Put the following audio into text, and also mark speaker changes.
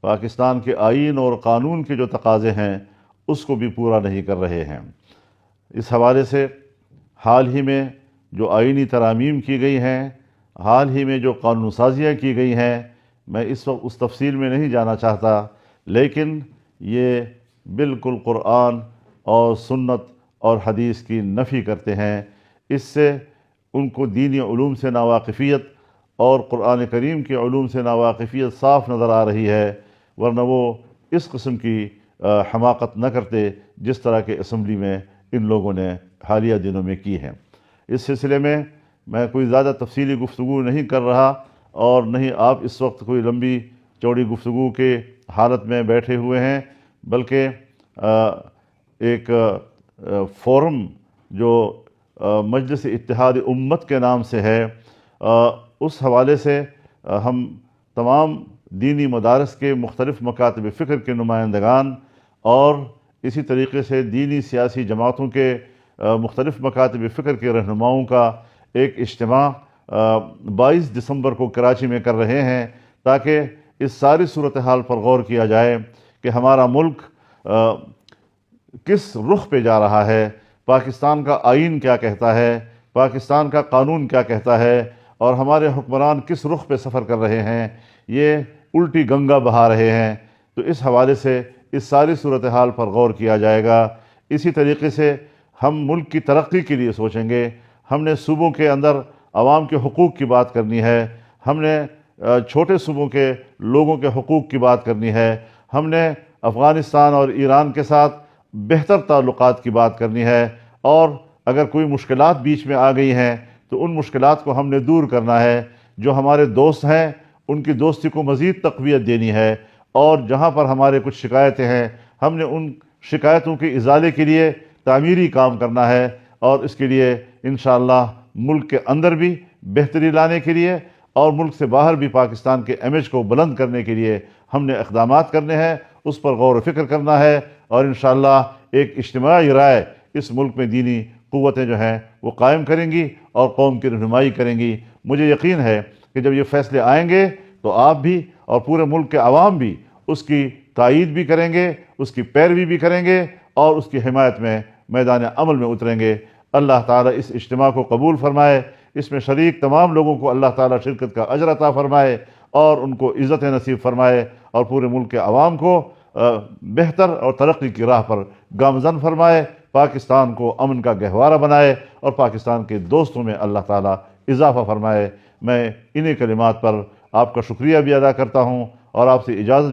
Speaker 1: پاکستان کے آئین اور قانون کے جو تقاضے ہیں اس کو بھی پورا نہیں کر رہے ہیں۔ اس حوالے سے حال ہی میں جو آئینی ترامیم کی گئی ہیں، حال ہی میں جو قانون سازیاں کی گئی ہیں، میں اس وقت اس تفصیل میں نہیں جانا چاہتا، لیکن یہ بالکل قرآن اور سنت اور حدیث کی نفی کرتے ہیں۔ اس سے ان کو دینی علوم سے ناواقفیت اور قرآن کریم کے علوم سے ناواقفیت صاف نظر آ رہی ہے، ورنہ وہ اس قسم کی حماقت نہ کرتے جس طرح کے اسمبلی میں ان لوگوں نے حالیہ دنوں میں کی ہیں۔ اس سلسلے میں کوئی زیادہ تفصیلی گفتگو نہیں کر رہا، اور نہیں آپ اس وقت کوئی لمبی چوڑی گفتگو کے حالت میں بیٹھے ہوئے ہیں، بلکہ ایک فورم جو مجلس اتحاد امت کے نام سے ہے، اس حوالے سے ہم تمام دینی مدارس کے مختلف مکاتب فکر کے نمائندگان اور اسی طریقے سے دینی سیاسی جماعتوں کے مختلف مکاتب فکر کے رہنماؤں کا ایک اجتماع 22 دسمبر کو کراچی میں کر رہے ہیں، تاکہ اس ساری صورتحال پر غور کیا جائے کہ ہمارا ملک کس رخ پہ جا رہا ہے، پاکستان کا آئین کیا کہتا ہے، پاکستان کا قانون کیا کہتا ہے، اور ہمارے حکمران کس رخ پہ سفر کر رہے ہیں، یہ الٹی گنگا بہا رہے ہیں۔ تو اس حوالے سے اس ساری صورتحال پر غور کیا جائے گا۔ اسی طریقے سے ہم ملک کی ترقی کے لیے سوچیں گے، ہم نے صوبوں کے اندر عوام کے حقوق کی بات کرنی ہے، ہم نے چھوٹے صوبوں کے لوگوں کے حقوق کی بات کرنی ہے، ہم نے افغانستان اور ایران کے ساتھ بہتر تعلقات کی بات کرنی ہے، اور اگر کوئی مشکلات بیچ میں آ گئی ہیں تو ان مشکلات کو ہم نے دور کرنا ہے۔ جو ہمارے دوست ہیں ان کی دوستی کو مزید تقویت دینی ہے، اور جہاں پر ہمارے کچھ شکایتیں ہیں ہم نے ان شکایتوں کے ازالے کے لیے تعمیری کام کرنا ہے، اور اس کے لیے انشاءاللہ ملک کے اندر بھی بہتری لانے کے لیے اور ملک سے باہر بھی پاکستان کے امیج کو بلند کرنے کے لیے ہم نے اقدامات کرنے ہیں، اس پر غور و فکر کرنا ہے، اور انشاءاللہ ایک اجتماعی رائے اس ملک میں دینی قوتیں جو ہیں وہ قائم کریں گی اور قوم کی رہنمائی کریں گی۔ مجھے یقین ہے کہ جب یہ فیصلے آئیں گے تو آپ بھی اور پورے ملک کے عوام بھی اس کی تائید بھی کریں گے، اس کی پیروی بھی کریں گے، اور اس کی حمایت میں میدان عمل میں اتریں گے۔ اللہ تعالیٰ اس اجتماع کو قبول فرمائے، اس میں شریک تمام لوگوں کو اللہ تعالیٰ شرکت کا اجر عطا فرمائے، اور ان کو عزت نصیب فرمائے، اور پورے ملک کے عوام کو بہتر اور ترقی کی راہ پر گامزن فرمائے، پاکستان کو امن کا گہوارہ بنائے، اور پاکستان کے دوستوں میں اللہ تعالیٰ اضافہ فرمائے۔ میں انہی کلمات پر آپ کا شکریہ بھی ادا کرتا ہوں، اور آپ سے اجازت